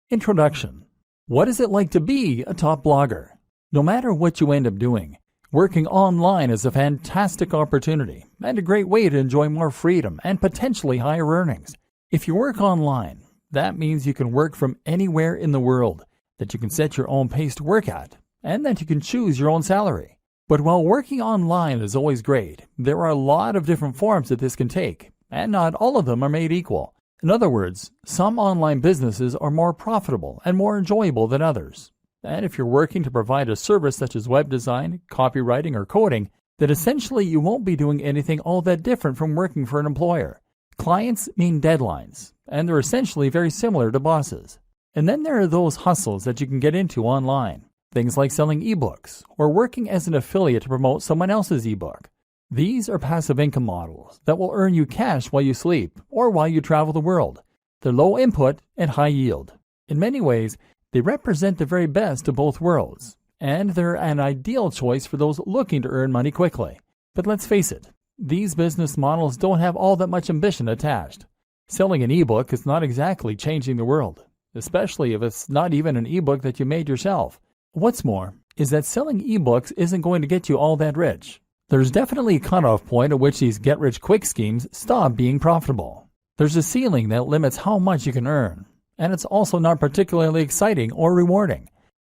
Introduction. What is it like to be a top blogger? No matter what you end up doing, working online is a fantastic opportunity and a great way to enjoy more freedom and potentially higher earnings. If you work online, that means you can work from anywhere in the world, that you can set your own pace to work at, and that you can choose your own salary. But while working online is always great, there are a lot of different forms that this can take, and not all of them are made equal. In other words, some online businesses are more profitable and more enjoyable than others. And if you're working to provide a service such as web design, copywriting, or coding, then essentially you won't be doing anything all that different from working for an employer. Clients mean deadlines, and they're essentially very similar to bosses. And then there are those hustles that you can get into online. Things like selling ebooks or working as an affiliate to promote someone else's ebook. These are passive income models that will earn you cash while you sleep or while you travel the world. They're low input and high yield. In many ways, they represent the very best of both worlds, and they're an ideal choice for those looking to earn money quickly. But let's face it, these business models don't have all that much ambition attached. Selling an ebook is not exactly changing the world, especially if it's not even an ebook that you made yourself. What's more is that selling ebooks isn't going to get you all that rich. There's definitely a cutoff point at which these get-rich-quick schemes stop being profitable. There's a ceiling that limits how much you can earn, and it's also not particularly exciting or rewarding.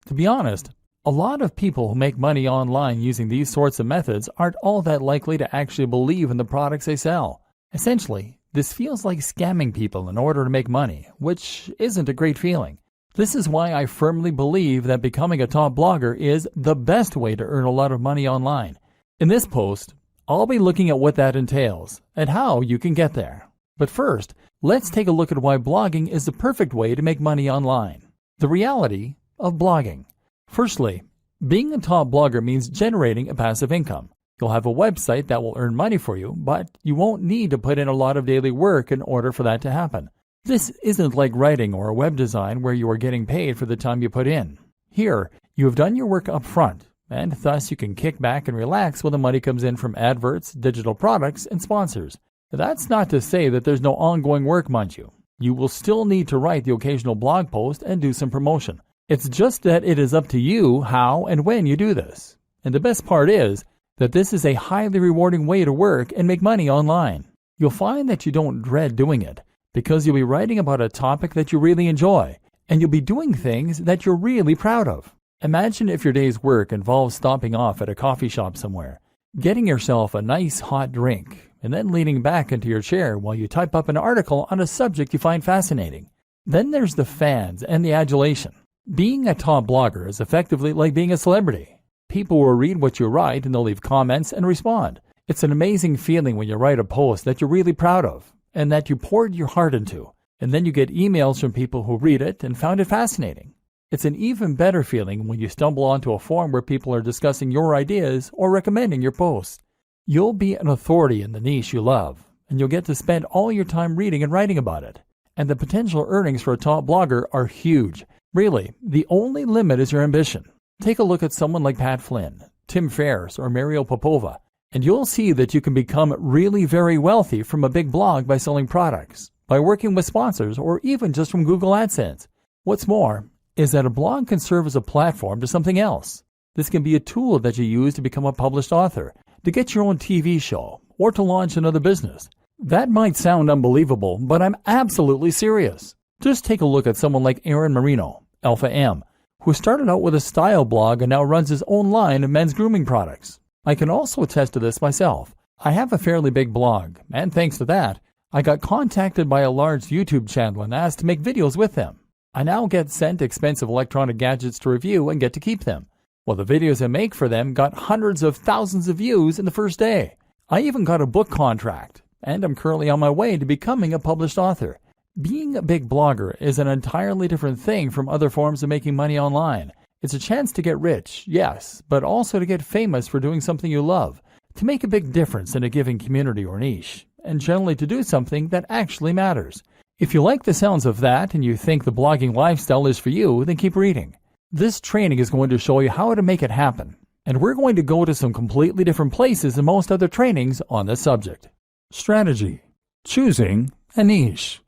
To be honest, a lot of people who make money online using these sorts of methods aren't all that likely to actually believe in the products they sell. Essentially, this feels like scamming people in order to make money, which isn't a great feeling. This is why I firmly believe that becoming a top blogger is the best way to earn a lot of money online. In this post, I'll be looking at what that entails and how you can get there. But first, let's take a look at why blogging is the perfect way to make money online. The reality of blogging. Firstly, being a top blogger means generating a passive income. You'll have a website that will earn money for you, but you won't need to put in a lot of daily work in order for that to happen. This isn't like writing or web design where you are getting paid for the time you put in. Here, you have done your work up front, and thus you can kick back and relax when the money comes in from adverts, digital products, and sponsors. That's not to say that there's no ongoing work, mind you. You will still need to write the occasional blog post and do some promotion. It's just that it is up to you how and when you do this. And the best part is that this is a highly rewarding way to work and make money online. You'll find that you don't dread doing it because you'll be writing about a topic that you really enjoy, and you'll be doing things that you're really proud of. Imagine if your day's work involves stopping off at a coffee shop somewhere, getting yourself a nice hot drink, and then leaning back into your chair while you type up an article on a subject you find fascinating. Then there's the fans and the adulation. Being a top blogger is effectively like being a celebrity. People will read what you write and they'll leave comments and respond. It's an amazing feeling when you write a post that you're really proud of and that you poured your heart into, and then you get emails from people who read it and found it fascinating. It's an even better feeling when you stumble onto a forum where people are discussing your ideas or recommending your post. You'll be an authority in the niche you love, and you'll get to spend all your time reading and writing about it. And the potential earnings for a top blogger are huge. Really, the only limit is your ambition. Take a look at someone like Pat Flynn, Tim Ferriss, or Mario Popova, and you'll see that you can become really very wealthy from a big blog by selling products, by working with sponsors, or even just from Google AdSense. What's more is that a blog can serve as a platform to something else. This can be a tool that you use to become a published author, to get your own TV show, or to launch another business. That might sound unbelievable, but I'm absolutely serious. Just take a look at someone like Aaron Marino, Alpha M, who started out with a style blog and now runs his own line of men's grooming products. I can also attest to this myself. I have a fairly big blog, and thanks to that, I got contacted by a large YouTube channel and asked to make videos with them. I now get sent expensive electronic gadgets to review and get to keep them. Well, the videos I make for them got hundreds of thousands of views in the first day. I even got a book contract, and I'm currently on my way to becoming a published author. Being a big blogger is an entirely different thing from other forms of making money online. It's a chance to get rich, yes, but also to get famous for doing something you love, to make a big difference in a given community or niche, and generally to do something that actually matters. If you like the sounds of that and you think the blogging lifestyle is for you, then keep reading. This training is going to show you how to make it happen, and we're going to go to some completely different places than most other trainings on this subject. Strategy. Choosing a niche.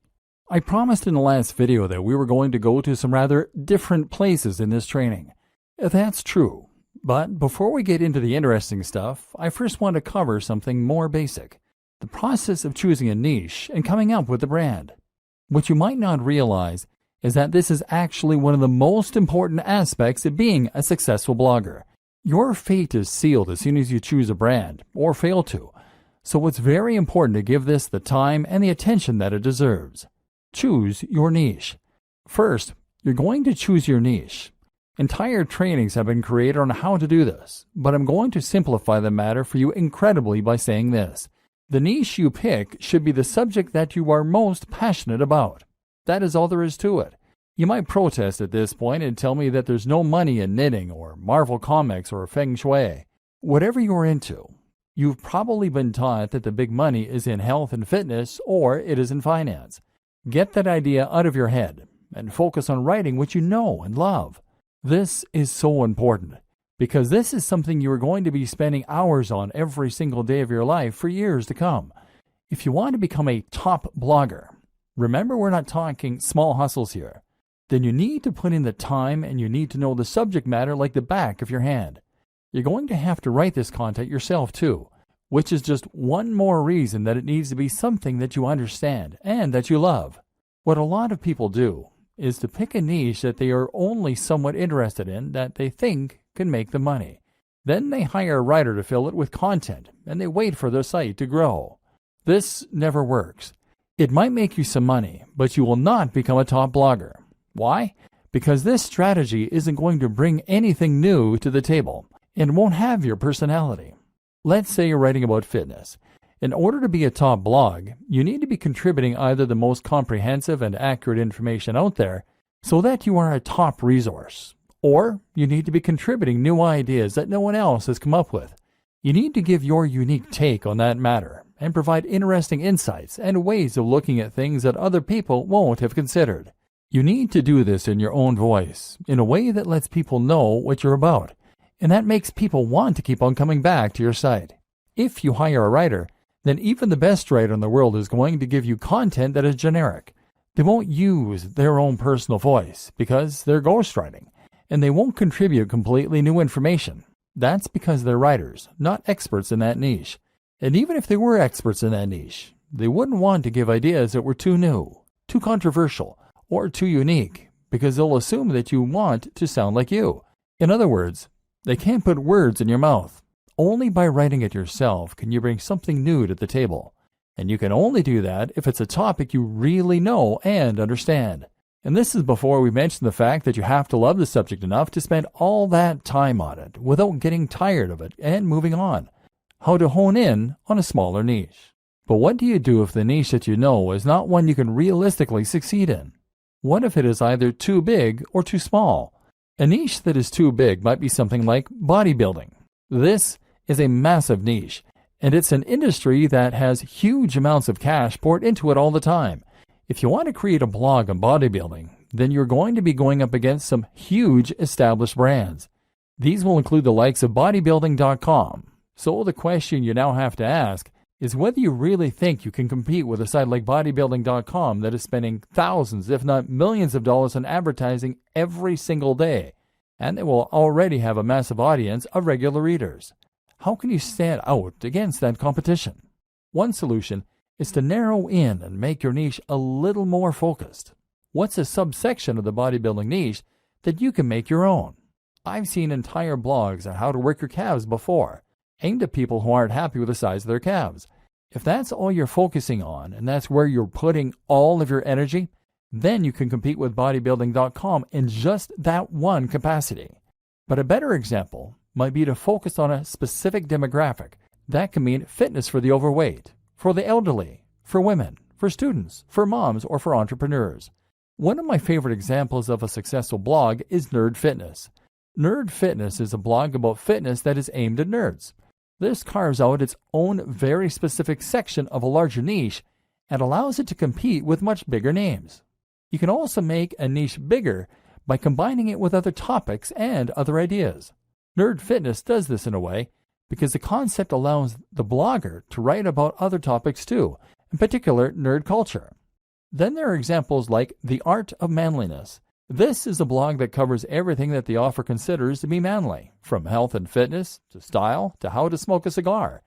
I promised in the last video that we were going to go to some rather different places in this training. That's true. But before we get into the interesting stuff, I first want to cover something more basic. The process of choosing a niche and coming up with a brand. What you might not realize is that this is actually one of the most important aspects of being a successful blogger. Your fate is sealed as soon as you choose a brand, or fail to. So it's very important to give this the time and the attention that it deserves. Choose your niche. First, you're going to choose your niche. Entire trainings have been created on how to do this, but I'm going to simplify the matter for you incredibly by saying this. The niche you pick should be the subject that you are most passionate about. That is all there is to it. You might protest at this point and tell me that there's no money in knitting or Marvel Comics or Feng Shui. Whatever you're into, you've probably been taught that the big money is in health and fitness or it is in finance. Get that idea out of your head and focus on writing what you know and love. This is so important because this is something you are going to be spending hours on every single day of your life for years to come. If you want to become a top blogger, remember we're not talking small hustles here, then you need to put in the time and you need to know the subject matter like the back of your hand. You're going to have to write this content yourself too, which is just one more reason that it needs to be something that you understand and that you love. What a lot of people do is to pick a niche that they are only somewhat interested in that they think can make them money. Then they hire a writer to fill it with content and they wait for their site to grow. This never works. It might make you some money, but you will not become a top blogger. Why? Because this strategy isn't going to bring anything new to the table and won't have your personality. Let's say you're writing about fitness. In order to be a top blog, you need to be contributing either the most comprehensive and accurate information out there so that you are a top resource, or you need to be contributing new ideas that no one else has come up with. You need to give your unique take on that matter and provide interesting insights and ways of looking at things that other people won't have considered. You need to do this in your own voice, in a way that lets people know what you're about, and that makes people want to keep on coming back to your site. If you hire a writer, then even the best writer in the world is going to give you content that is generic. They won't use their own personal voice because they're ghostwriting, and they won't contribute completely new information. That's because they're writers, not experts in that niche. And even if they were experts in that niche, they wouldn't want to give ideas that were too new, too controversial, or too unique, because they'll assume that you want to sound like you. In other words, they can't put words in your mouth. Only by writing it yourself can you bring something new to the table. And you can only do that if it's a topic you really know and understand. And this is before we mention the fact that you have to love the subject enough to spend all that time on it without getting tired of it and moving on. How to hone in on a smaller niche. But what do you do if the niche that you know is not one you can realistically succeed in? What if it is either too big or too small? A niche that is too big might be something like bodybuilding. This is a massive niche, and it's an industry that has huge amounts of cash poured into it all the time. If you want to create a blog on bodybuilding, then you're going to be going up against some huge established brands. These will include the likes of bodybuilding.com. So the question you now have to ask is whether you really think you can compete with a site like bodybuilding.com that is spending thousands, if not millions of dollars on advertising every single day, and they will already have a massive audience of regular readers. How can you stand out against that competition? One solution is to narrow in and make your niche a little more focused. What's a subsection of the bodybuilding niche that you can make your own? I've seen entire blogs on how to work your calves before, aimed at people who aren't happy with the size of their calves. If that's all you're focusing on and that's where you're putting all of your energy, then you can compete with bodybuilding.com in just that one capacity. But a better example might be to focus on a specific demographic. That can mean fitness for the overweight, for the elderly, for women, for students, for moms, or for entrepreneurs. One of my favorite examples of a successful blog is Nerd Fitness. Nerd Fitness is a blog about fitness that is aimed at nerds. This carves out its own very specific section of a larger niche and allows it to compete with much bigger names. You can also make a niche bigger by combining it with other topics and other ideas. Nerd Fitness does this in a way because the concept allows the blogger to write about other topics too, in particular nerd culture. Then there are examples like The Art of Manliness. This is a blog that covers everything that the author considers to be manly, from health and fitness, to style, to how to smoke a cigar.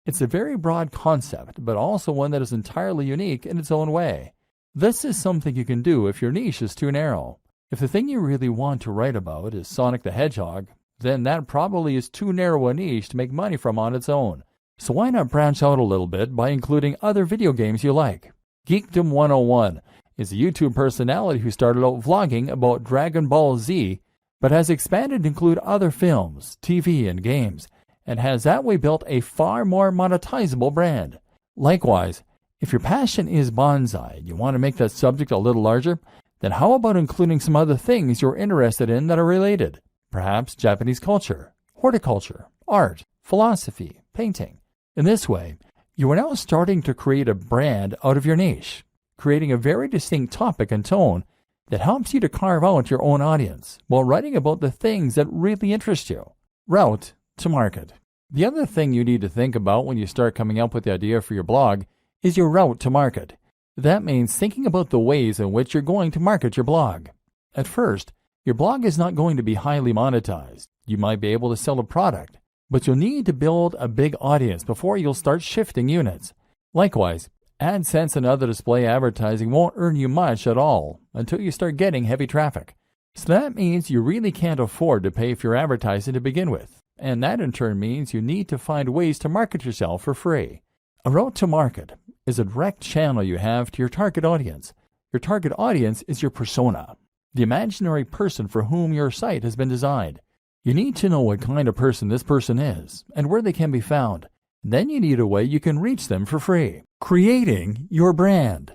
It's a very broad concept, but also one that is entirely unique in its own way. This is something you can do if your niche is too narrow. If the thing you really want to write about is Sonic the Hedgehog, then that probably is too narrow a niche to make money from on its own. So why not branch out a little bit by including other video games you like? Geekdom 101 is a YouTube personality who started out vlogging about Dragon Ball Z, but has expanded to include other films, TV, and games, and has that way built a far more monetizable brand. Likewise, if your passion is bonsai and you want to make that subject a little larger, then how about including some other things you're interested in that are related? Perhaps Japanese culture, horticulture, art, philosophy, painting. In this way, you are now starting to create a brand out of your niche, creating a very distinct topic and tone that helps you to carve out your own audience while writing about the things that really interest you. Route to market. The other thing you need to think about when you start coming up with the idea for your blog is your route to market. That means thinking about the ways in which you're going to market your blog. At first, your blog is not going to be highly monetized. You might be able to sell a product, but you'll need to build a big audience before you'll start shifting units. Likewise, AdSense and other display advertising won't earn you much at all until you start getting heavy traffic. So that means you really can't afford to pay for your advertising to begin with, and that in turn means you need to find ways to market yourself for free. A route to market is a direct channel you have to your target audience. Your target audience is your persona, the imaginary person for whom your site has been designed. You need to know what kind of person this person is and where they can be found. Then you need a way you can reach them for free. Creating your brand.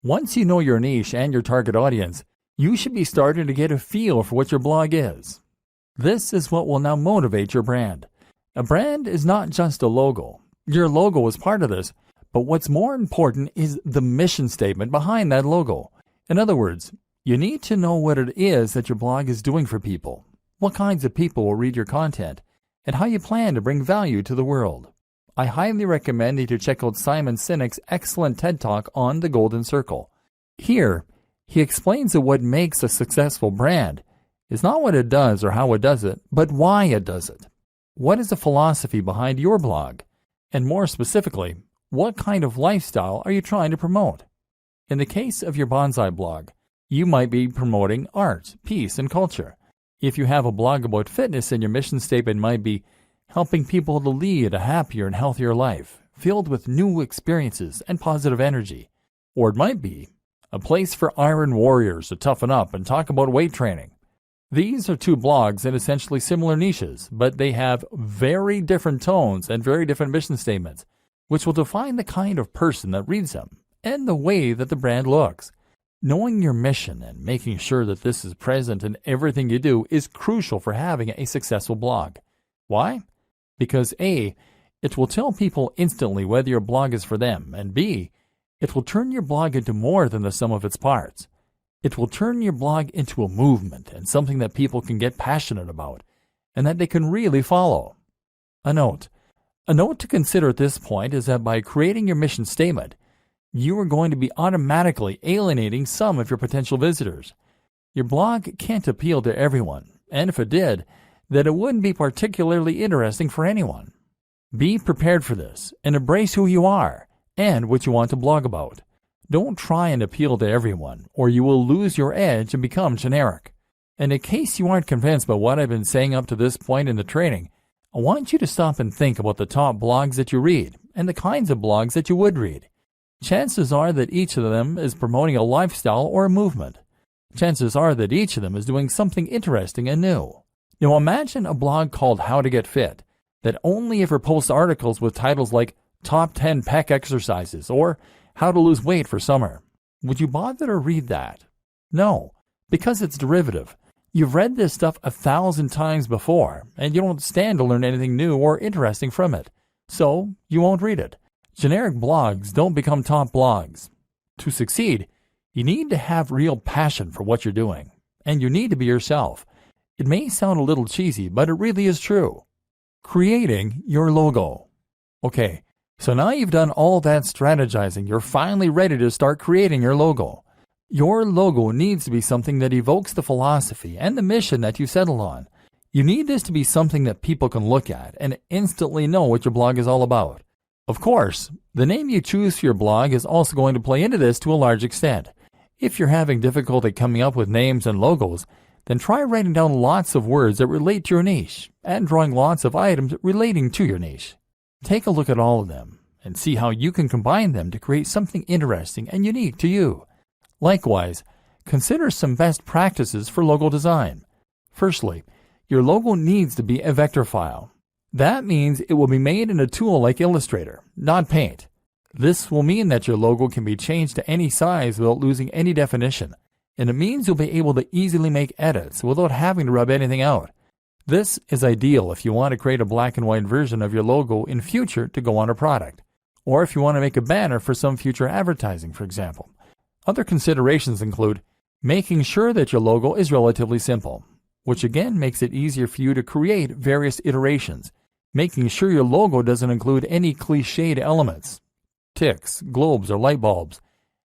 Once you know your niche and your target audience, you should be starting to get a feel for what your blog is. This is what will now motivate your brand. A brand is not just a logo. Your logo is part of this, but what's more important is the mission statement behind that logo. In other words, you need to know what it is that your blog is doing for people, what kinds of people will read your content, and how you plan to bring value to the world. I highly recommend that you check out Simon Sinek's excellent TED Talk on the Golden Circle. Here, he explains that what makes a successful brand is not what it does or how it does it, but why it does it. What is the philosophy behind your blog? And more specifically, what kind of lifestyle are you trying to promote? In the case of your bonsai blog, you might be promoting art, peace, and culture. If you have a blog about fitness, then your mission statement might be helping people to lead a happier and healthier life, filled with new experiences and positive energy. Or it might be a place for iron warriors to toughen up and talk about weight training. These are two blogs in essentially similar niches, but they have very different tones and very different mission statements, which will define the kind of person that reads them and the way that the brand looks. Knowing your mission and making sure that this is present in everything you do is crucial for having a successful blog. Why? Because A, it will tell people instantly whether your blog is for them, and B, it will turn your blog into more than the sum of its parts. It will turn your blog into a movement and something that people can get passionate about and that they can really follow. A note to consider at this point is that by creating your mission statement, you are going to be automatically alienating some of your potential visitors. Your blog can't appeal to everyone, and if it did, then it wouldn't be particularly interesting for anyone. Be prepared for this and embrace who you are and what you want to blog about. Don't try and appeal to everyone, or you will lose your edge and become generic. And in case you aren't convinced by what I've been saying up to this point in the training, I want you to stop and think about the top blogs that you read and the kinds of blogs that you would read. Chances are that each of them is promoting a lifestyle or a movement. Chances are that each of them is doing something interesting and new. Now imagine a blog called How to Get Fit that only ever posts articles with titles like Top 10 Pec Exercises or How to Lose Weight for Summer. Would you bother to read that? No, because it's derivative. You've read this stuff 1,000 times before, and you don't stand to learn anything new or interesting from it. So you won't read it. Generic blogs don't become top blogs. To succeed, you need to have real passion for what you're doing, and you need to be yourself. It may sound a little cheesy, but it really is true. Creating your logo. Okay, So now you've done all that strategizing, you're finally ready to start creating your logo. Your logo needs to be something that evokes the philosophy and the mission that you settled on. You need this to be something that people can look at and instantly know what your blog is all about. Of course, the name you choose for your blog is also going to play into this to a large extent. If you're having difficulty coming up with names and logos, then try writing down lots of words that relate to your niche and drawing lots of items relating to your niche. Take a look at all of them and see how you can combine them to create something interesting and unique to you. Likewise, consider some best practices for logo design. Firstly, your logo needs to be a vector file. That means it will be made in a tool like Illustrator, not Paint. This will mean that your logo can be changed to any size without losing any definition, and it means you'll be able to easily make edits without having to rub anything out. This is ideal if you want to create a black and white version of your logo in future to go on a product, or if you want to make a banner for some future advertising, for example. Other considerations include making sure that your logo is relatively simple, which again makes it easier for you to create various iterations, making sure your logo doesn't include any cliched elements, ticks, globes, or light bulbs,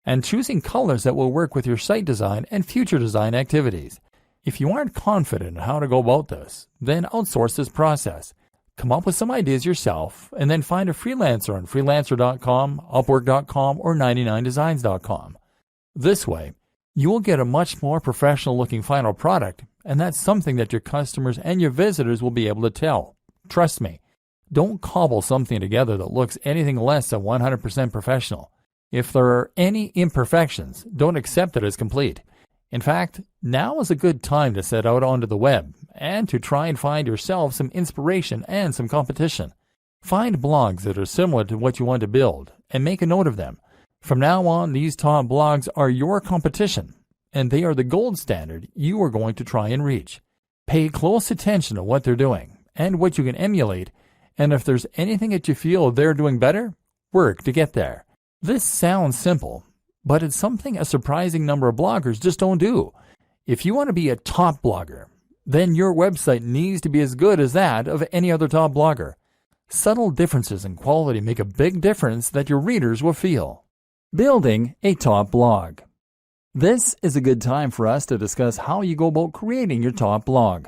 and choosing colors that will work with your site design and future design activities. If you aren't confident in how to go about this, then outsource this process. Come up with some ideas yourself, and then find a freelancer on freelancer.com, upwork.com, or 99designs.com. This way, you will get a much more professional-looking final product, and that's something that your customers and your visitors will be able to tell. Trust me, don't cobble something together that looks anything less than 100% professional. If there are any imperfections, don't accept it as complete. In fact, now is a good time to set out onto the web and to try and find yourself some inspiration and some competition. Find blogs that are similar to what you want to build and make a note of them. From now on, these top blogs are your competition, and they are the gold standard you are going to try and reach. Pay close attention to what they're doing and what you can emulate, and if there's anything that you feel they're doing better, work to get there. This sounds simple, but it's something a surprising number of bloggers just don't do. If you want to be a top blogger, then your website needs to be as good as that of any other top blogger. Subtle differences in quality make a big difference that your readers will feel. Building a top blog. This is a good time for us to discuss how you go about creating your top blog.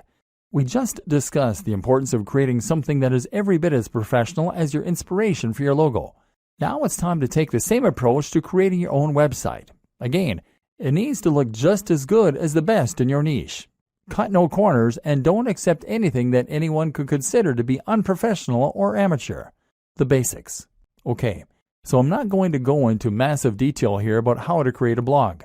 We just discussed the importance of creating something that is every bit as professional as your inspiration for your logo. Now it's time to take the same approach to creating your own website. Again, it needs to look just as good as the best in your niche. Cut no corners and don't accept anything that anyone could consider to be unprofessional or amateur. The basics. Okay, so I'm not going to go into massive detail here about how to create a blog.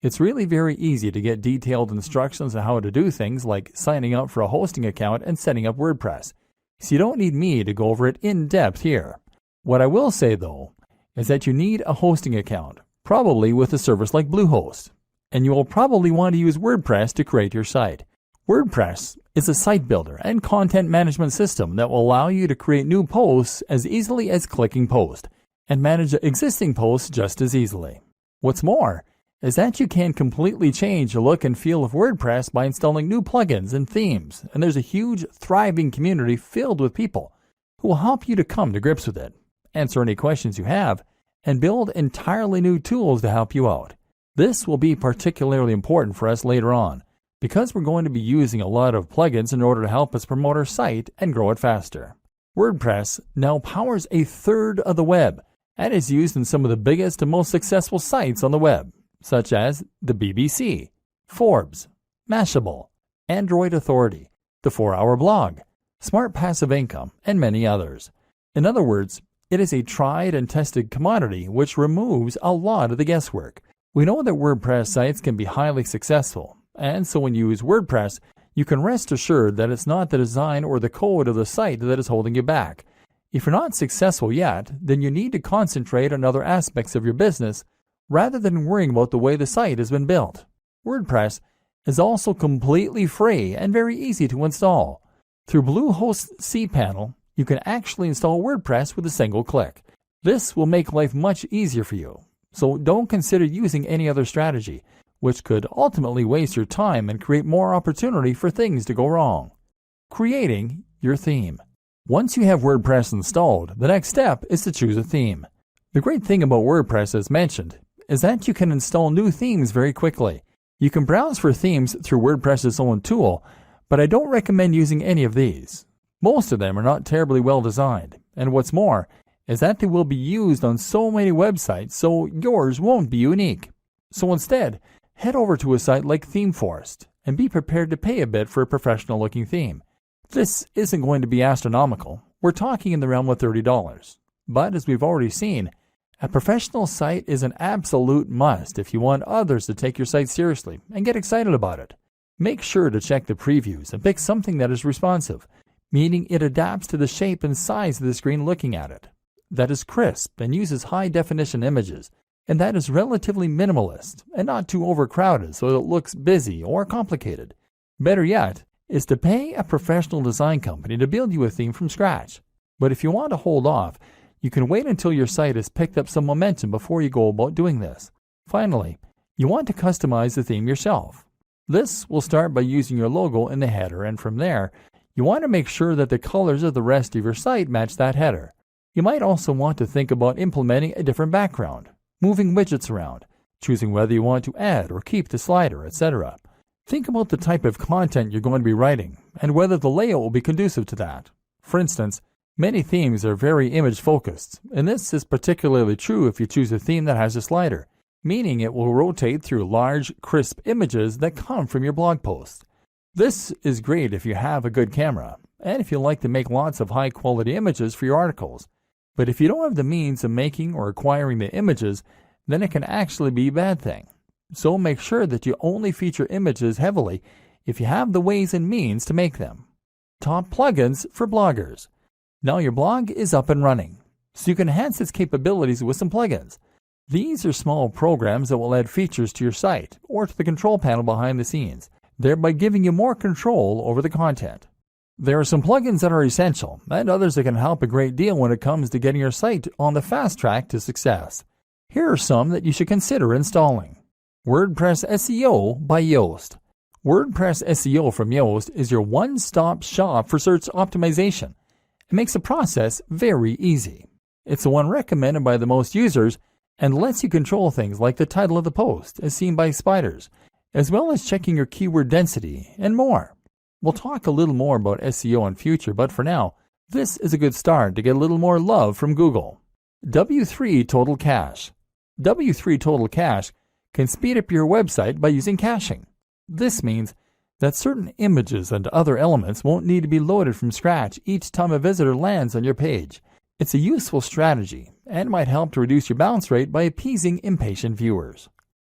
It's really very easy to get detailed instructions on how to do things like signing up for a hosting account and setting up WordPress. So you don't need me to go over it in depth here. What I will say though, is that you need a hosting account, probably with a service like Bluehost, and you will probably want to use WordPress to create your site. WordPress is a site builder and content management system that will allow you to create new posts as easily as clicking post, and manage existing posts just as easily. What's more, is that you can completely change the look and feel of WordPress by installing new plugins and themes, and there's a huge, thriving community filled with people who will help you to come to grips with it, answer any questions you have, and build entirely new tools to help you out. This will be particularly important for us later on, because we're going to be using a lot of plugins in order to help us promote our site and grow it faster. WordPress now powers a third of the web, and is used in some of the biggest and most successful sites on the web, such as the BBC, Forbes, Mashable, Android Authority, the 4-Hour Blog, Smart Passive Income, and many others. In other words, it is a tried and tested commodity which removes a lot of the guesswork. We know that WordPress sites can be highly successful, and so when you use WordPress, you can rest assured that it's not the design or the code of the site that is holding you back. If you're not successful yet, then you need to concentrate on other aspects of your business rather than worrying about the way the site has been built. WordPress is also completely free and very easy to install. Through Bluehost's cPanel, you can actually install WordPress with a single click. This will make life much easier for you, so don't consider using any other strategy, which could ultimately waste your time and create more opportunity for things to go wrong. Creating your theme. Once you have WordPress installed, the next step is to choose a theme. The great thing about WordPress, as mentioned, is that you can install new themes very quickly. You can browse for themes through WordPress's own tool, but I don't recommend using any of these. Most of them are not terribly well designed, and what's more is that they will be used on so many websites, so yours won't be unique. So instead, head over to a site like ThemeForest and be prepared to pay a bit for a professional-looking theme. This isn't going to be astronomical. We're talking in the realm of $30. But as we've already seen, a professional site is an absolute must if you want others to take your site seriously and get excited about it. Make sure to check the previews and pick something that is responsive, meaning it adapts to the shape and size of the screen looking at it, that is crisp and uses high-definition images, and that is relatively minimalist and not too overcrowded so it looks busy or complicated. Better yet is to pay a professional design company to build you a theme from scratch. But if you want to hold off, you can wait until your site has picked up some momentum before you go about doing this. Finally, you want to customize the theme yourself. This will start by using your logo in the header, and from there, you want to make sure that the colors of the rest of your site match that header. You might also want to think about implementing a different background, moving widgets around, choosing whether you want to add or keep the slider, etc. Think about the type of content you're going to be writing and whether the layout will be conducive to that. For instance, many themes are very image-focused, and this is particularly true if you choose a theme that has a slider, meaning it will rotate through large, crisp images that come from your blog post. This is great if you have a good camera, and if you like to make lots of high-quality images for your articles. But if you don't have the means of making or acquiring the images, then it can actually be a bad thing. So make sure that you only feature images heavily if you have the ways and means to make them. Top plugins for bloggers. Now your blog is up and running, so you can enhance its capabilities with some plugins. These are small programs that will add features to your site or to the control panel behind the scenes, thereby giving you more control over the content. There are some plugins that are essential, and others that can help a great deal when it comes to getting your site on the fast track to success. Here are some that you should consider installing. WordPress SEO by Yoast. WordPress SEO from Yoast is your one-stop shop for search optimization. It makes the process very easy. It's the one recommended by the most users and lets you control things like the title of the post as seen by spiders, as well as checking your keyword density and more. We'll talk a little more about SEO in future, but for now, this is a good start to get a little more love from Google. W3 Total Cache. W3 Total Cache can speed up your website by using caching. This means that certain images and other elements won't need to be loaded from scratch each time a visitor lands on your page. It's a useful strategy and might help to reduce your bounce rate by appeasing impatient viewers.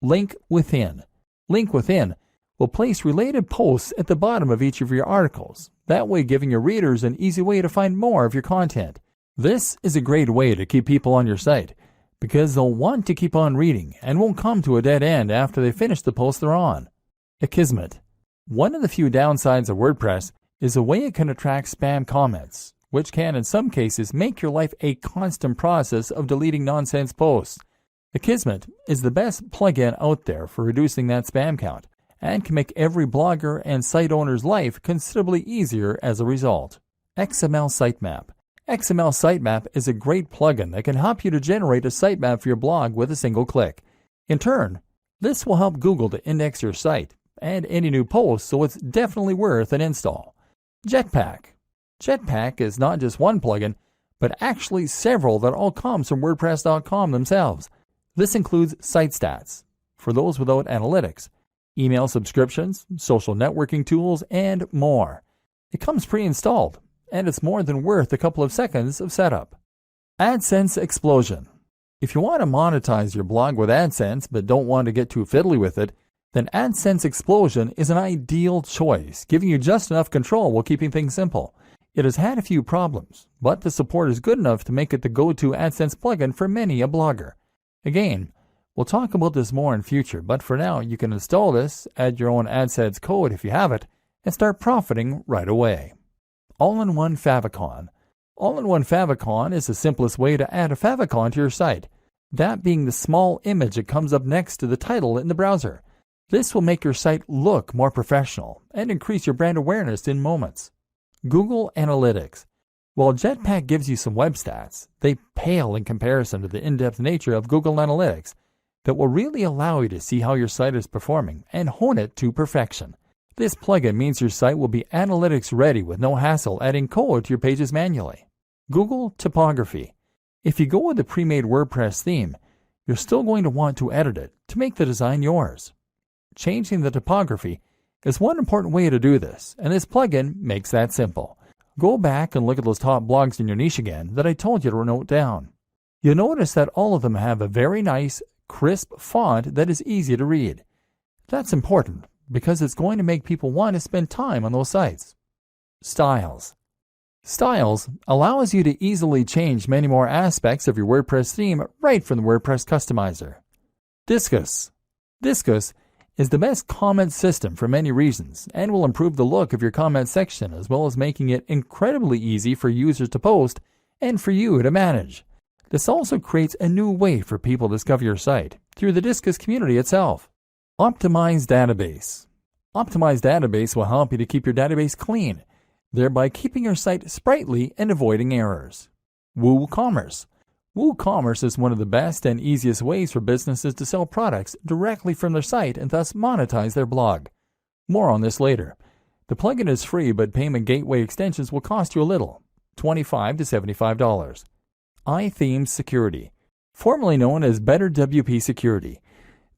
Link Within. Link Within will place related posts at the bottom of each of your articles, that way giving your readers an easy way to find more of your content. This is a great way to keep people on your site, because they'll want to keep on reading and won't come to a dead end after they finish the post they're on. Akismet. One of the few downsides of WordPress is the way it can attract spam comments, which can in some cases make your life a constant process of deleting nonsense posts. Akismet is the best plugin out there for reducing that spam count, and can make every blogger and site owner's life considerably easier as a result. XML Sitemap. XML Sitemap is a great plugin that can help you to generate a sitemap for your blog with a single click. In turn, this will help Google to index your site and any new posts, so it's definitely worth an install. Jetpack. Jetpack is not just one plugin, but actually several that all come from WordPress.com themselves. This includes site stats, for those without analytics, email subscriptions, social networking tools, and more. It comes pre-installed, and it's more than worth a couple of seconds of setup. AdSense Explosion. If you want to monetize your blog with AdSense but don't want to get too fiddly with it, then AdSense Explosion is an ideal choice, giving you just enough control while keeping things simple. It has had a few problems, but the support is good enough to make it the go-to AdSense plugin for many a blogger. Again, we'll talk about this more in future, but for now you can install this, add your own AdSense code if you have it, and start profiting right away. All-in-one favicon. All-in-one favicon is the simplest way to add a favicon to your site, that being the small image that comes up next to the title in the browser. This will make your site look more professional and increase your brand awareness in moments. Google Analytics. While Jetpack gives you some web stats, they pale in comparison to the in-depth nature of Google Analytics that will really allow you to see how your site is performing and hone it to perfection. This plugin means your site will be analytics ready with no hassle adding code to your pages manually. Google Typography. If you go with the pre-made WordPress theme, you're still going to want to edit it to make the design yours. Changing the typography is one important way to do this, and this plugin makes that simple. Go back and look at those top blogs in your niche again that I told you to note down. You'll notice that all of them have a very nice, crisp font that is easy to read. That's important because it's going to make people want to spend time on those sites. Styles. Styles allows you to easily change many more aspects of your WordPress theme right from the WordPress customizer. Disqus. Disqus is the best comment system for many reasons and will improve the look of your comment section as well as making it incredibly easy for users to post and for you to manage. This also creates a new way for people to discover your site through the Disqus community itself. Optimized Database. Optimized Database will help you to keep your database clean, thereby keeping your site sprightly and avoiding errors. WooCommerce. WooCommerce is one of the best and easiest ways for businesses to sell products directly from their site and thus monetize their blog. More on this later. The plugin is free, but payment gateway extensions will cost you a little, $25 to $75. iThemes Security, formerly known as Better WP Security.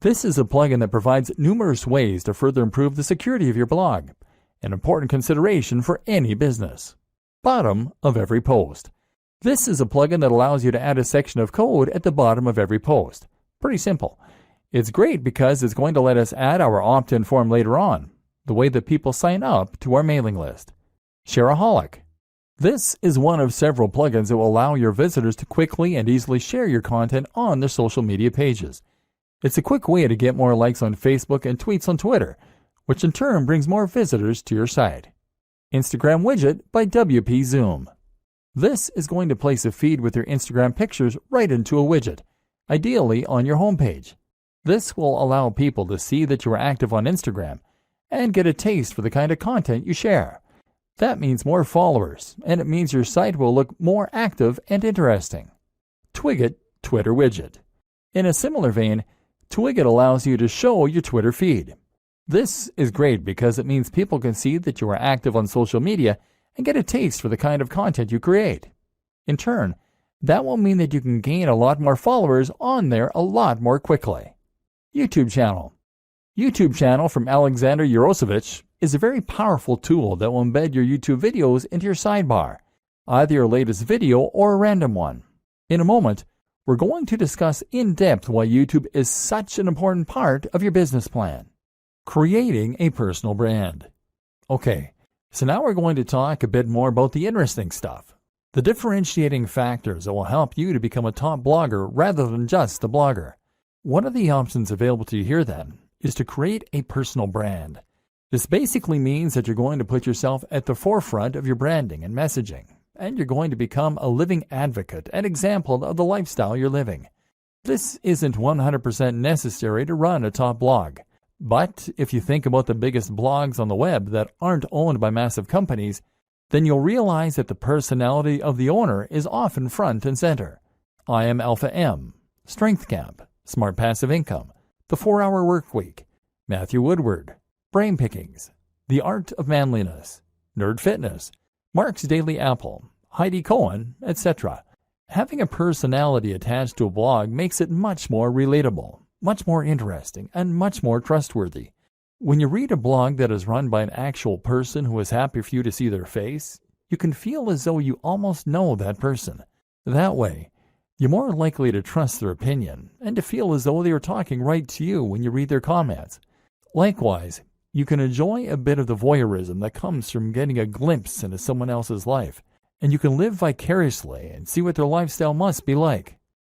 This is a plugin that provides numerous ways to further improve the security of your blog, an important consideration for any business. Bottom of every post. This is a plugin that allows you to add a section of code at the bottom of every post. Pretty simple. It's great because it's going to let us add our opt-in form later on, the way that people sign up to our mailing list. Shareaholic. This is one of several plugins that will allow your visitors to quickly and easily share your content on their social media pages. It's a quick way to get more likes on Facebook and tweets on Twitter, which in turn brings more visitors to your site. Instagram Widget by WP Zoom. This is going to place a feed with your Instagram pictures right into a widget, ideally on your homepage. This will allow people to see that you are active on Instagram and get a taste for the kind of content you share. That means more followers, and it means your site will look more active and interesting. Twigget Twitter Widget. In a similar vein, Twigget allows you to show your Twitter feed. This is great because it means people can see that you are active on social media and get a taste for the kind of content you create. In turn, that will mean that you can gain a lot more followers on there a lot more quickly. YouTube channel. YouTube channel from Alexander Yarosevich is a very powerful tool that will embed your YouTube videos into your sidebar, either your latest video or a random one. In a moment, we're going to discuss in depth why YouTube is such an important part of your business plan. Creating a personal brand. Okay, so now we're going to talk a bit more about the interesting stuff, the differentiating factors that will help you to become a top blogger rather than just a blogger. One of the options available to you here then is to create a personal brand. This basically means that you're going to put yourself at the forefront of your branding and messaging, and you're going to become a living advocate and example of the lifestyle you're living. This isn't 100% necessary to run a top blog, but if you think about the biggest blogs on the web that aren't owned by massive companies, then you'll realize that the personality of the owner is often front and center. I Am Alpha M, Strength Camp, Smart Passive Income, The 4-Hour Workweek, Matthew Woodward, Brain Pickings, The Art of Manliness, Nerd Fitness, Mark's Daily Apple, Heidi Cohen, etc. Having a personality attached to a blog makes it much more relatable, much more interesting, and much more trustworthy. When you read a blog that is run by an actual person who is happy for you to see their face, you can feel as though you almost know that person. That way, you're more likely to trust their opinion and to feel as though they are talking right to you when you read their comments. Likewise, you can enjoy a bit of the voyeurism that comes from getting a glimpse into someone else's life, and you can live vicariously and see what their lifestyle must be like.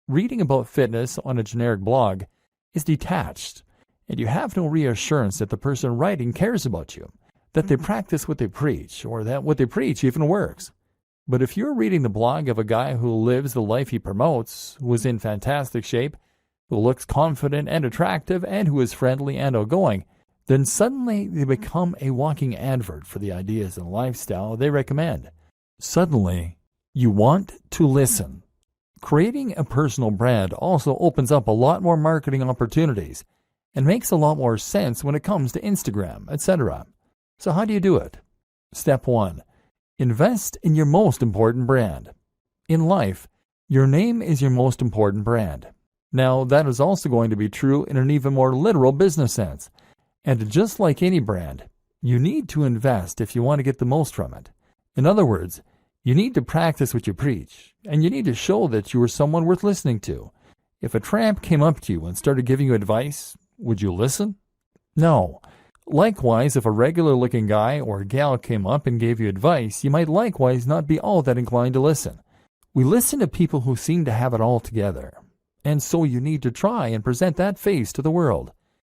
Reading about fitness on a generic blog is detached, and you have no reassurance that the person writing cares about you, that they practice what they preach, or that what they preach even works. But if you're reading the blog of a guy who lives the life he promotes, who is in fantastic shape, who looks confident and attractive, and who is friendly and outgoing, then suddenly they become a walking advert for the ideas and lifestyle they recommend. Suddenly, You want to listen. Creating a personal brand also opens up a lot more marketing opportunities and makes a lot more sense when it comes to Instagram, etc. So how do you do it? Step 1. Invest in your most important brand. In life, your name is your most important brand. Now, that is also going to be true in an even more literal business sense. And just like any brand, you need to invest if you want to get the most from it. In other words, you need to practice what you preach, and you need to show that you are someone worth listening to. If a tramp came up to you and started giving you advice, would you listen? No. Likewise, if a regular-looking guy or gal came up and gave you advice, you might likewise not be all that inclined to listen. We listen to people who seem to have it all together, and so you need to try and present that face to the world.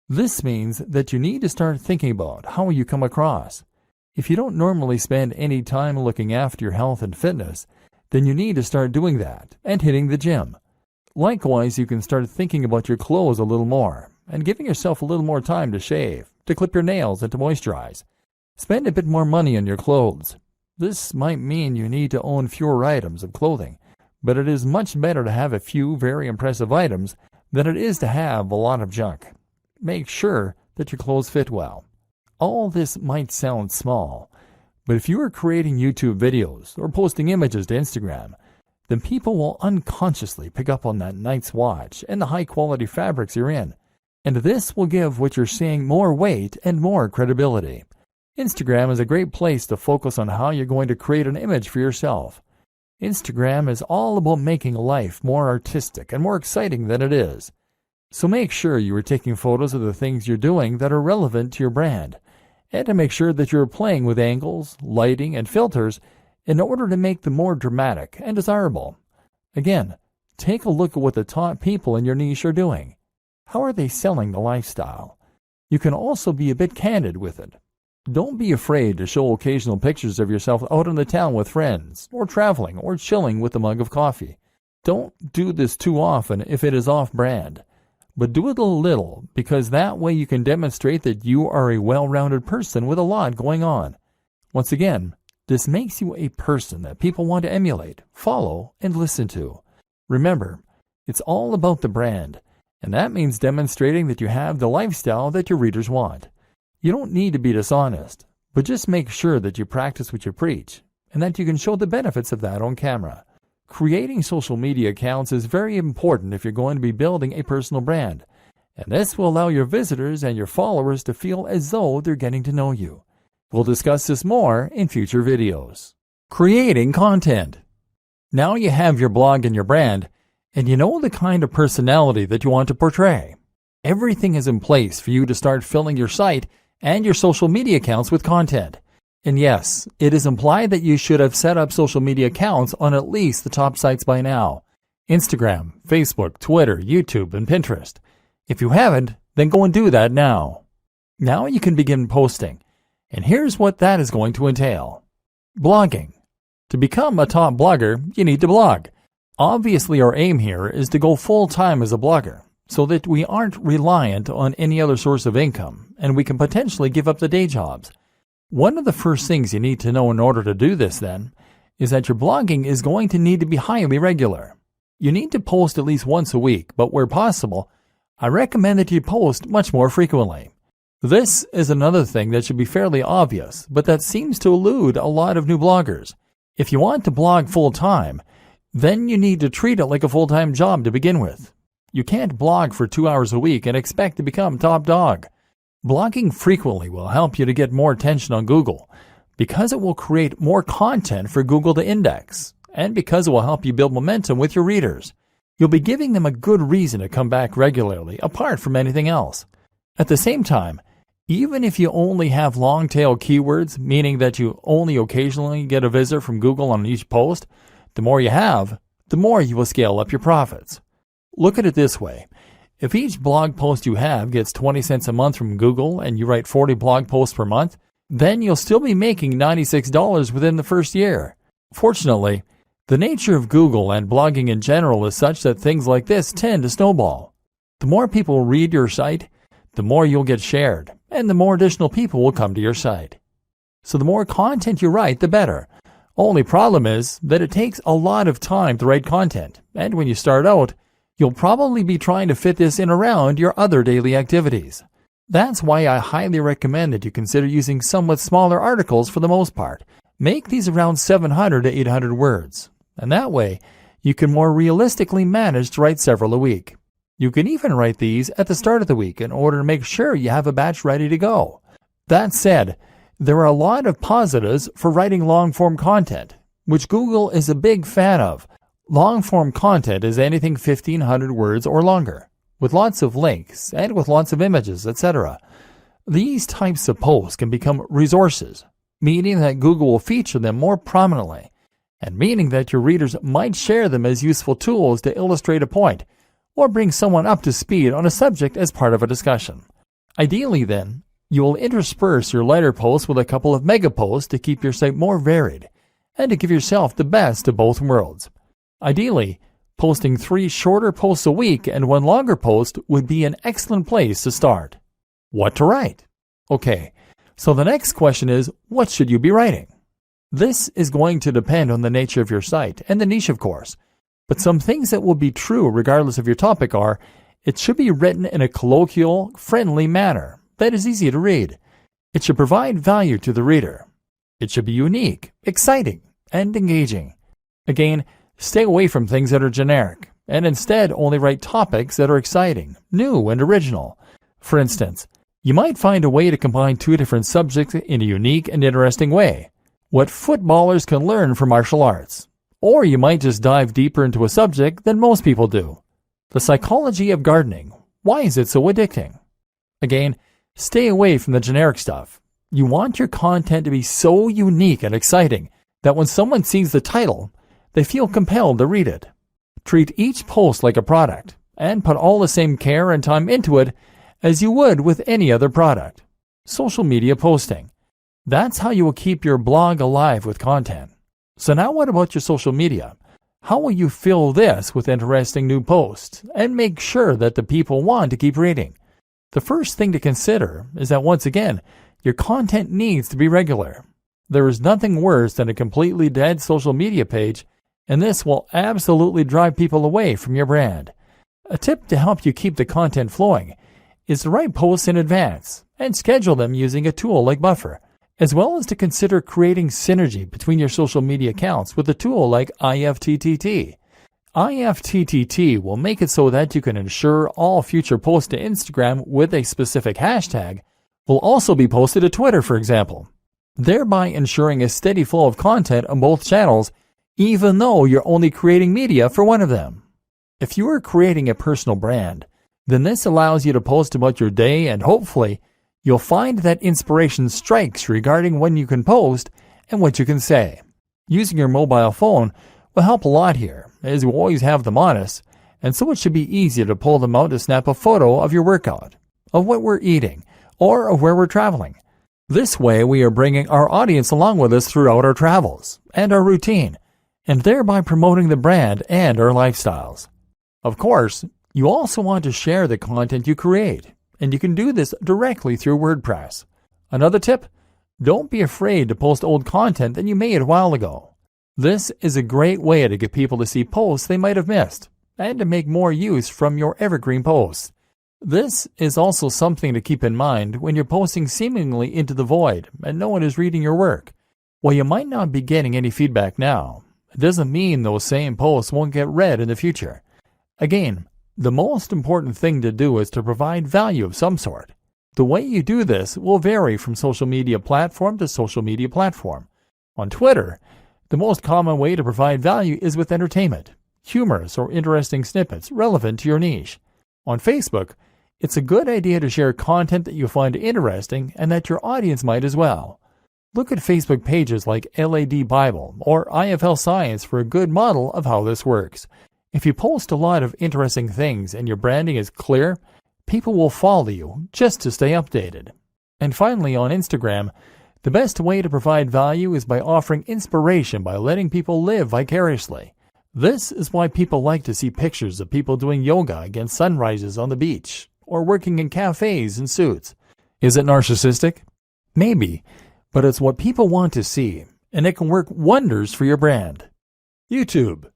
This means that you need to start thinking about how you come across. If you don't normally spend any time looking after your health and fitness, then you need to start doing that and hitting the gym. Likewise, you can start thinking about your clothes a little more and giving yourself a little more time to shave, to clip your nails, and to moisturize. Spend a bit more money on your clothes. This might mean you need to own fewer items of clothing, but it is much better to have a few very impressive items than it is to have a lot of junk. Make sure that your clothes fit well. All this might sound small, but if you are creating YouTube videos or posting images to Instagram, then people will unconsciously pick up on that nice watch and the high-quality fabrics you're in, and this will give what you're saying more weight and more credibility. Instagram is a great place to focus on how you're going to create an image for yourself. Instagram is all about making life more artistic and more exciting than it is. So make sure you are taking photos of the things you're doing that are relevant to your brand, and to make sure that you're playing with angles, lighting, and filters in order to make them more dramatic and desirable. Again, take a look at what the top people in your niche are doing. How are they selling the lifestyle? You can also be a bit candid with it. Don't be afraid to show occasional pictures of yourself out in the town with friends, or traveling, or chilling with a mug of coffee. Don't do this too often if it is off-brand, but do it a little, because that way you can demonstrate that you are a well-rounded person with a lot going on. Once again, this makes you a person that people want to emulate, follow, and listen to. Remember, it's all about the brand, and that means demonstrating that you have the lifestyle that your readers want. You don't need to be dishonest, but just make sure that you practice what you preach, and that you can show the benefits of that on camera. Creating social media accounts is very important if you're going to be building a personal brand, and this will allow your visitors and your followers to feel as though they're getting to know you. We'll discuss this more in future videos. Creating content. Now you have your blog and your brand, and you know the kind of personality that you want to portray. Everything is in place for you to start filling your site and your social media accounts with content. And yes, it is implied that you should have set up social media accounts on at least the top sites by now: Instagram, Facebook, Twitter, YouTube, and Pinterest. If you haven't, then go and do that now. Now you can begin posting, and here's what that is going to entail. Blogging. To become a top blogger, you need to blog. Obviously, our aim here is to go full-time as a blogger, so that we aren't reliant on any other source of income, and we can potentially give up the day jobs. One of the first things you need to know in order to do this, then, is that your blogging is going to need to be highly regular. You need to post at least once a week, but where possible, I recommend that you post much more frequently. This is another thing that should be fairly obvious, but that seems to elude a lot of new bloggers. If you want to blog full-time, then you need to treat it like a full-time job to begin with. You can't blog for 2 hours a week and expect to become top dog. Blogging frequently will help you to get more attention on Google, because it will create more content for Google to index, and because it will help you build momentum with your readers. You'll be giving them a good reason to come back regularly, apart from anything else. At the same time, even if you only have long-tail keywords, meaning that you only occasionally get a visitor from Google on each post, the more you have, the more you will scale up your profits. Look at it this way. If each blog post you have gets 20 cents a month from Google and you write 40 blog posts per month, then you'll still be making $96 within the first year. Fortunately, the nature of Google and blogging in general is such that things like this tend to snowball. The more people read your site, the more you'll get shared, and the more additional people will come to your site. So the more content you write, the better. Only problem is that it takes a lot of time to write content, and when you start out, you'll probably be trying to fit this in around your other daily activities. That's why I highly recommend that you consider using somewhat smaller articles for the most part. Make these around 700 to 800 words, and that way you can more realistically manage to write several a week. You can even write these at the start of the week in order to make sure you have a batch ready to go. That said, there are a lot of positives for writing long-form content, which Google is a big fan of. Long-form content is anything 1,500 words or longer, with lots of links and with lots of images, etc. These types of posts can become resources, meaning that Google will feature them more prominently, and meaning that your readers might share them as useful tools to illustrate a point or bring someone up to speed on a subject as part of a discussion. Ideally, then, you will intersperse your lighter posts with a couple of mega posts to keep your site more varied and to give yourself the best of both worlds. Ideally, posting 3 shorter posts a week and 1 longer post would be an excellent place to start. What to write? Okay, so the next question is, what should you be writing? This is going to depend on the nature of your site and the niche, of course, but some things that will be true regardless of your topic are, it should be written in a colloquial, friendly manner that is easy to read. It should provide value to the reader. It should be unique, exciting, and engaging. Again, stay away from things that are generic, and instead only write topics that are exciting, new, and original. For instance, you might find a way to combine 2 different subjects in a unique and interesting way. What footballers can learn from martial arts. Or you might just dive deeper into a subject than most people do. The psychology of gardening. Why is it so addicting? Again, stay away from the generic stuff. You want your content to be so unique and exciting that when someone sees the title, they feel compelled to read it. Treat each post like a product and put all the same care and time into it as you would with any other product. Social media posting. That's how you will keep your blog alive with content. So now what about your social media? How will you fill this with interesting new posts and make sure that the people want to keep reading? The first thing to consider is that once again, your content needs to be regular. There is nothing worse than a completely dead social media page, and this will absolutely drive people away from your brand. A tip to help you keep the content flowing is to write posts in advance and schedule them using a tool like Buffer, as well as to consider creating synergy between your social media accounts with a tool like IFTTT. IFTTT will make it so that you can ensure all future posts to Instagram with a specific hashtag will also be posted to Twitter, for example, thereby ensuring a steady flow of content on both channels, even though you're only creating media for one of them. If you are creating a personal brand, then this allows you to post about your day, and hopefully you'll find that inspiration strikes regarding when you can post and what you can say. Using your mobile phone will help a lot here, as you always have them on us, and so it should be easy to pull them out to snap a photo of your workout, of what we're eating, or of where we're traveling. This way we are bringing our audience along with us throughout our travels and our routine, and thereby promoting the brand and our lifestyles. Of course, you also want to share the content you create, and you can do this directly through WordPress. Another tip, don't be afraid to post old content that you made a while ago. This is a great way to get people to see posts they might have missed, and to make more use from your evergreen posts. This is also something to keep in mind when you're posting seemingly into the void and no one is reading your work. While you might not be getting any feedback now, it doesn't mean those same posts won't get read in the future. Again, the most important thing to do is to provide value of some sort. The way you do this will vary from social media platform to social media platform. On Twitter, the most common way to provide value is with entertainment, humorous or interesting snippets relevant to your niche. On Facebook, it's a good idea to share content that you find interesting and that your audience might as well. Look at Facebook pages like LAD Bible or IFL Science for a good model of how this works. If you post a lot of interesting things and your branding is clear, people will follow you just to stay updated. And finally, on Instagram, the best way to provide value is by offering inspiration by letting people live vicariously. This is why people like to see pictures of people doing yoga against sunrises on the beach or working in cafes in suits. Is it narcissistic? Maybe, but it's what people want to see, and it can work wonders for your brand. YouTube.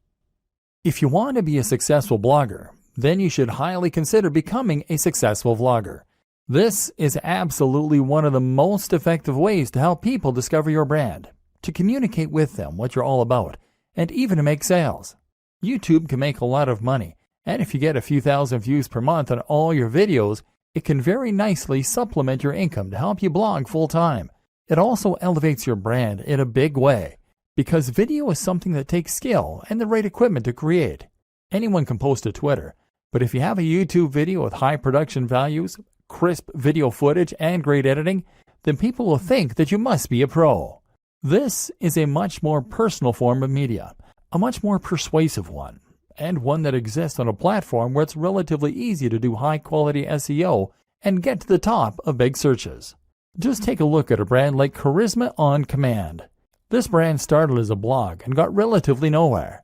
If you want to be a successful blogger, then you should highly consider becoming a successful vlogger. This is absolutely one of the most effective ways to help people discover your brand, to communicate with them what you're all about, and even to make sales. YouTube can make a lot of money, and if you get a few thousand views per month on all your videos, it can very nicely supplement your income to help you blog full-time. It also elevates your brand in a big way, because video is something that takes skill and the right equipment to create. Anyone can post to Twitter, but if you have a YouTube video with high production values, crisp video footage, and great editing, then people will think that you must be a pro. This is a much more personal form of media, a much more persuasive one, and one that exists on a platform where it's relatively easy to do high-quality SEO and get to the top of big searches. Just take a look at a brand like Charisma on Command. This brand started as a blog and got relatively nowhere.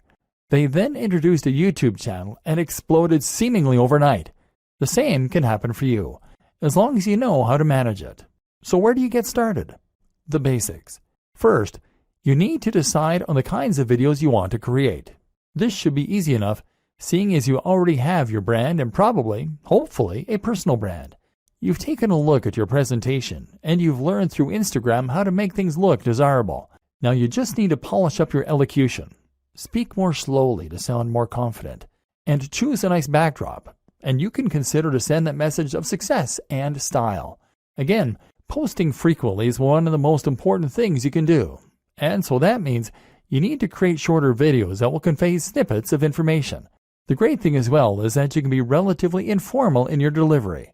They then introduced a YouTube channel and exploded seemingly overnight. The same can happen for you, as long as you know how to manage it. So where do you get started? The basics. First, you need to decide on the kinds of videos you want to create. This should be easy enough, seeing as you already have your brand and probably, hopefully, a personal brand. You've taken a look at your presentation, and you've learned through Instagram how to make things look desirable. Now you just need to polish up your elocution. Speak more slowly to sound more confident, and choose a nice backdrop, and you can consider to send that message of success and style. Again, posting frequently is one of the most important things you can do, and so that means you need to create shorter videos that will convey snippets of information. The great thing as well is that you can be relatively informal in your delivery.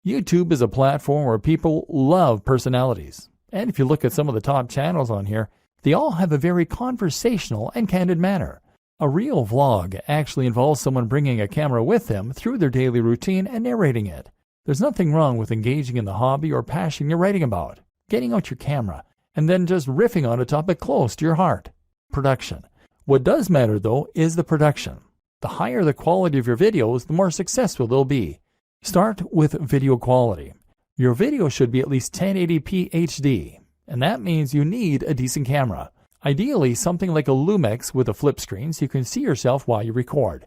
YouTube is a platform where people love personalities, and if you look at some of the top channels on here, they all have a very conversational and candid manner. A real vlog actually involves someone bringing a camera with them through their daily routine and narrating it. There's nothing wrong with engaging in the hobby or passion you're writing about, getting out your camera, and then just riffing on a topic close to your heart. Production. What does matter, though, is the production. The higher the quality of your videos, the more successful they'll be. Start with video quality. Your video should be at least 1080p HD, and that means you need a decent camera. Ideally, something like a Lumix with a flip screen so you can see yourself while you record.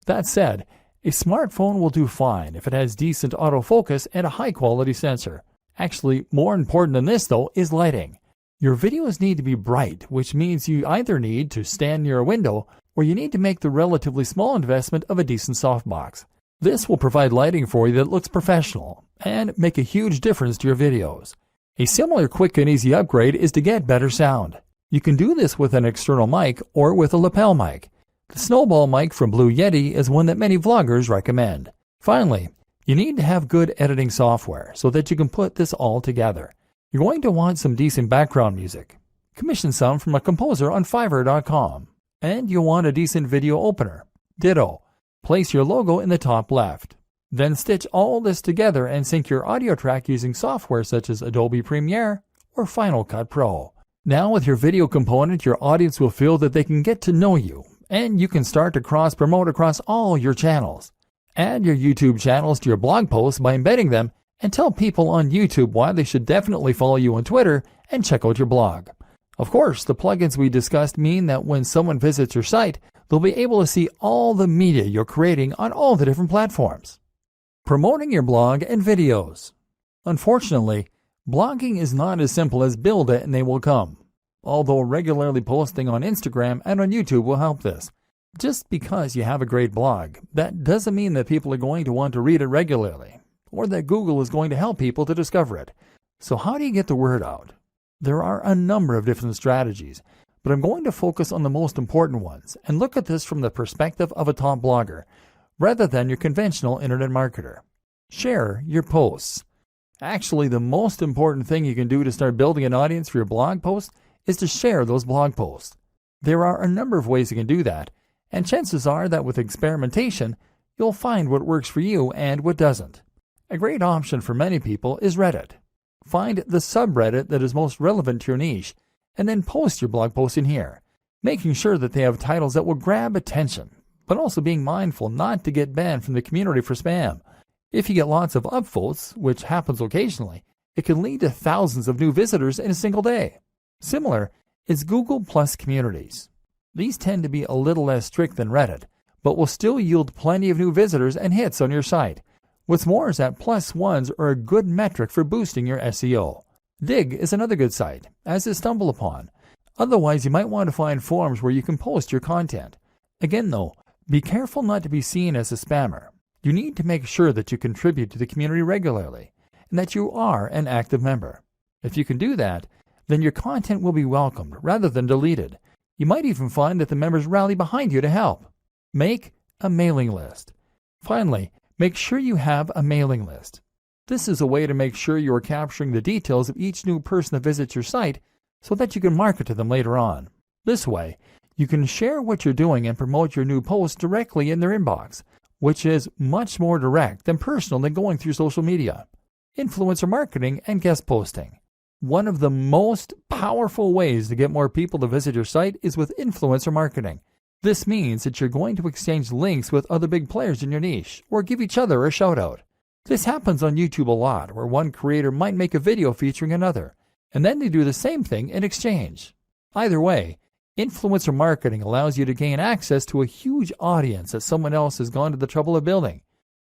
That said, a smartphone will do fine if it has decent autofocus and a high-quality sensor. Actually, more important than this, though, is lighting. Your videos need to be bright, which means you either need to stand near a window or you need to make the relatively small investment of a decent softbox. This will provide lighting for you that looks professional and make a huge difference to your videos. A similar quick and easy upgrade is to get better sound. You can do this with an external mic or with a lapel mic. The Snowball mic from Blue Yeti is one that many vloggers recommend. Finally, you need to have good editing software so that you can put this all together. You're going to want some decent background music. Commission some from a composer on Fiverr.com. And you'll want a decent video opener. Ditto. Place your logo in the top left. Then stitch all this together and sync your audio track using software such as Adobe Premiere or Final Cut Pro. Now with your video component, your audience will feel that they can get to know you, and you can start to cross-promote across all your channels. Add your YouTube channels to your blog posts by embedding them, and tell people on YouTube why they should definitely follow you on Twitter and check out your blog. Of course, the plugins we discussed mean that when someone visits your site, they'll be able to see all the media you're creating on all the different platforms. Promoting your blog and videos. Unfortunately, blogging is not as simple as build it and they will come. Although regularly posting on Instagram and on YouTube will help this. Just because you have a great blog, that doesn't mean that people are going to want to read it regularly, or that Google is going to help people to discover it. So how do you get the word out? There are a number of different strategies, but I'm going to focus on the most important ones and look at this from the perspective of a top blogger, rather than your conventional internet marketer. Share your posts. Actually, the most important thing you can do to start building an audience for your blog post is to share those blog posts. There are a number of ways you can do that, and chances are that with experimentation, you'll find what works for you and what doesn't. A great option for many people is Reddit. Find the subreddit that is most relevant to your niche, and then post your blog post in here, making sure that they have titles that will grab attention, but also being mindful not to get banned from the community for spam. If you get lots of upvotes, which happens occasionally, it can lead to thousands of new visitors in a single day. Similar, is Google Plus communities. These tend to be a little less strict than Reddit, but will still yield plenty of new visitors and hits on your site. What's more is that plus ones are a good metric for boosting your SEO. Dig is another good site, as is StumbleUpon. Otherwise, you might want to find forums where you can post your content. Again though, be careful not to be seen as a spammer. You need to make sure that you contribute to the community regularly, and that you are an active member. If you can do that, then your content will be welcomed rather than deleted. You might even find that the members rally behind you to help. Make a mailing list. Finally, make sure you have a mailing list. This is a way to make sure you are capturing the details of each new person that visits your site so that you can market to them later on. This way, you can share what you're doing and promote your new posts directly in their inbox, which is much more direct and personal than going through social media. Influencer marketing and guest posting. One of the most powerful ways to get more people to visit your site is with influencer marketing. This means that you're going to exchange links with other big players in your niche, or give each other a shout out. This happens on YouTube a lot, where one creator might make a video featuring another, and then they do the same thing in exchange. Either way, influencer marketing allows you to gain access to a huge audience that someone else has gone to the trouble of building.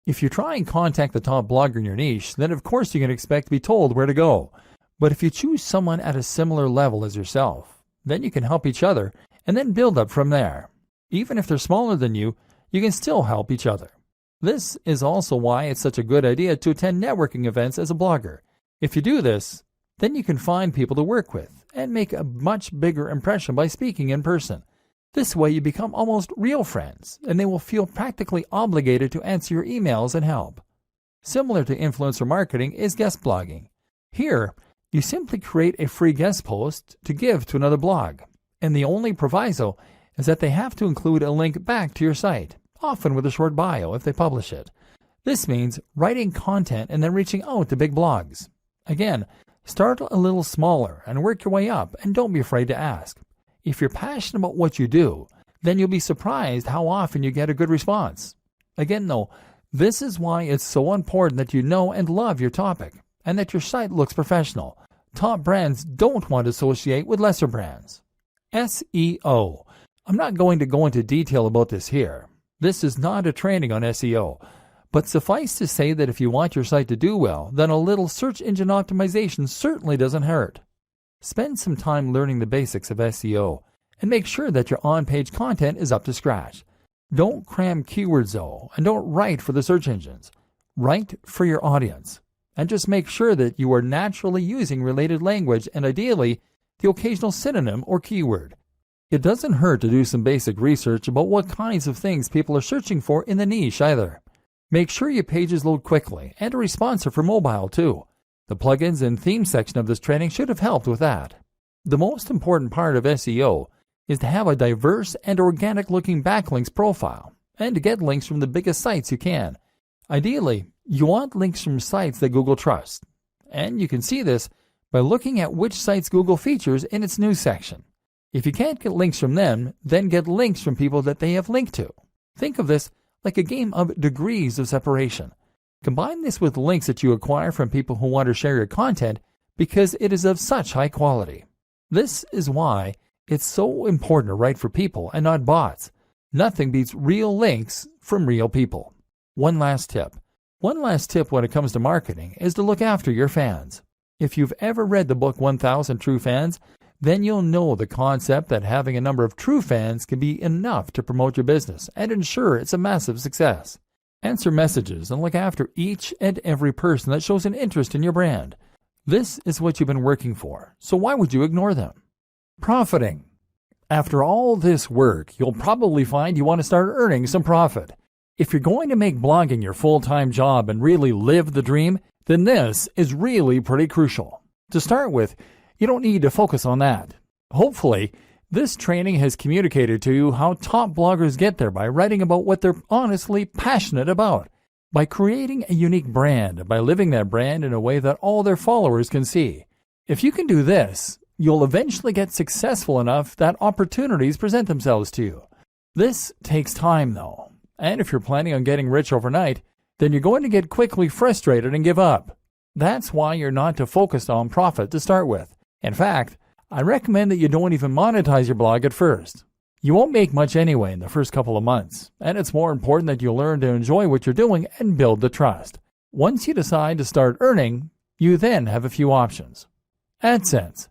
If you try and contact the top blogger in your niche, then of course you can expect to be told where to go. But if you choose someone at a similar level as yourself, then you can help each other and then build up from there. Even if they're smaller than you, you can still help each other. This is also why it's such a good idea to attend networking events as a blogger. If you do this, then you can find people to work with and make a much bigger impression by speaking in person. This way you become almost real friends, and they will feel practically obligated to answer your emails and help. Similar to influencer marketing is guest blogging. Here, you simply create a free guest post to give to another blog, and the only proviso is that they have to include a link back to your site, often with a short bio if they publish it. This means writing content and then reaching out to big blogs. Again, start a little smaller and work your way up, and don't be afraid to ask. If you're passionate about what you do, then you'll be surprised how often you get a good response. Again though, this is why it's so important that you know and love your topic, and that your site looks professional. Top brands don't want to associate with lesser brands. SEO. I'm not going to go into detail about this here. This is not a training on SEO, but suffice to say that if you want your site to do well, then a little search engine optimization certainly doesn't hurt. Spend some time learning the basics of SEO, and make sure that your on-page content is up to scratch. Don't cram keywords though, and don't write for the search engines. Write for your audience, and just make sure that you are naturally using related language and ideally the occasional synonym or keyword. It doesn't hurt to do some basic research about what kinds of things people are searching for in the niche either. Make sure your pages load quickly and are responsive for mobile too. The plugins and theme section of this training should have helped with that. The most important part of SEO is to have a diverse and organic looking backlinks profile, and to get links from the biggest sites you can. Ideally, you want links from sites that Google trusts, and you can see this by looking at which sites Google features in its news section. If you can't get links from them, then get links from people that they have linked to. Think of this like a game of degrees of separation. Combine this with links that you acquire from people who want to share your content because it is of such high quality. This is why it's so important to write for people and not bots. Nothing beats real links from real people. One last tip when it comes to marketing is to look after your fans. If you've ever read the book 1000 True Fans, then you'll know the concept that having a number of true fans can be enough to promote your business and ensure it's a massive success. Answer messages and look after each and every person that shows an interest in your brand. This is what you've been working for, so why would you ignore them? Profiting. After all this work, you'll probably find you want to start earning some profit. If you're going to make blogging your full-time job and really live the dream, then this is really pretty crucial. To start with, you don't need to focus on that. Hopefully, this training has communicated to you how top bloggers get there by writing about what they're honestly passionate about, by creating a unique brand, and by living that brand in a way that all their followers can see. If you can do this, you'll eventually get successful enough that opportunities present themselves to you. This takes time though, and if you're planning on getting rich overnight, then you're going to get quickly frustrated and give up. That's why you're not to focus on profit to start with. In fact, I recommend that you don't even monetize your blog at first. You won't make much anyway in the first couple of months, and it's more important that you learn to enjoy what you're doing and build the trust. Once you decide to start earning, you then have a few options. AdSense.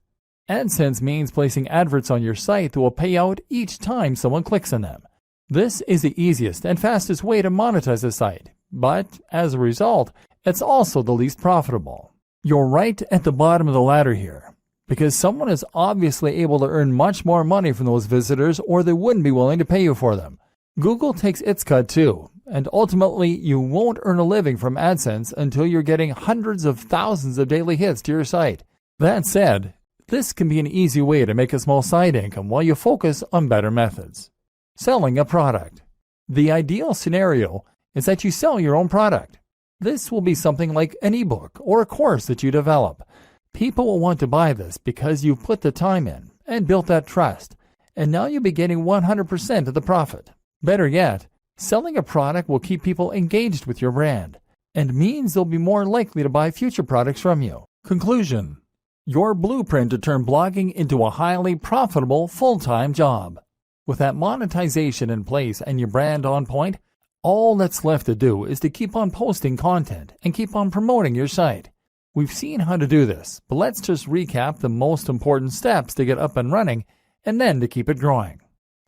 AdSense means placing adverts on your site that will pay out each time someone clicks on them. This is the easiest and fastest way to monetize a site, but as a result, it's also the least profitable. You're right at the bottom of the ladder here, because someone is obviously able to earn much more money from those visitors or they wouldn't be willing to pay you for them. Google takes its cut too, and ultimately you won't earn a living from AdSense until you're getting hundreds of thousands of daily hits to your site. That said, this can be an easy way to make a small side income while you focus on better methods. Selling a product. The ideal scenario is that you sell your own product. This will be something like an ebook or a course that you develop. People will want to buy this because you've put the time in and built that trust, and now you'll be getting 100% of the profit. Better yet, selling a product will keep people engaged with your brand and means they'll be more likely to buy future products from you. Conclusion. Your blueprint to turn blogging into a highly profitable full-time job. With that monetization in place and your brand on point, all that's left to do is to keep on posting content and keep on promoting your site. We've seen how to do this, but let's just recap the most important steps to get up and running and then to keep it growing.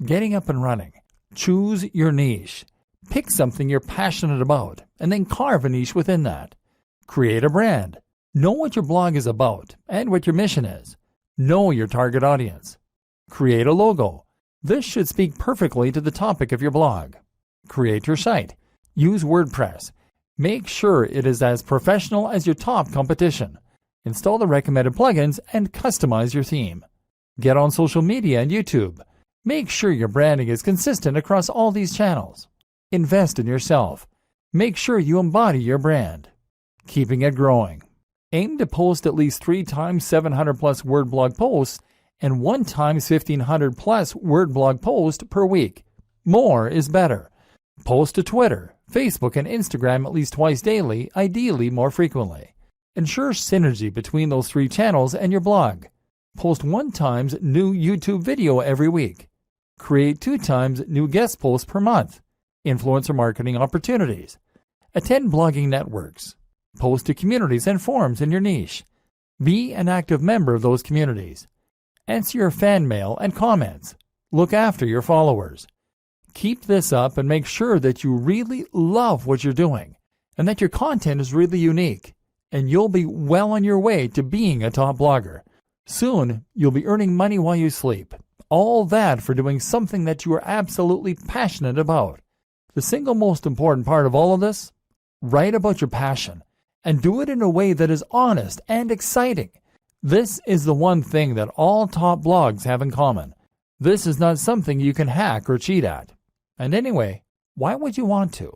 Getting up and running. Choose your niche. Pick something you're passionate about and then carve a niche within that. Create a brand. Know what your blog is about and what your mission is. Know your target audience. Create a logo. This should speak perfectly to the topic of your blog. Create your site. Use WordPress. Make sure it is as professional as your top competition. Install the recommended plugins and customize your theme. Get on social media and YouTube. Make sure your branding is consistent across all these channels. Invest in yourself. Make sure you embody your brand. Keeping it growing. Aim to post at least 3 times 700 plus word blog posts and 1 times 1500 plus word blog post per week. More is better. Post to Twitter, Facebook, and Instagram at least twice daily, ideally more frequently. Ensure synergy between those 3 channels and your blog. Post 1 times new YouTube video every week. Create 2 times new guest posts per month. Influencer marketing opportunities. Attend blogging networks. Post to communities and forums in your niche. Be an active member of those communities. Answer your fan mail and comments. Look after your followers. Keep this up and make sure that you really love what you're doing and that your content is really unique, and you'll be well on your way to being a top blogger. Soon, you'll be earning money while you sleep. All that for doing something that you are absolutely passionate about. The single most important part of all of this? Write about your passion and do it in a way that is honest and exciting. This is the one thing that all top blogs have in common. This is not something you can hack or cheat at. And anyway, why would you want to?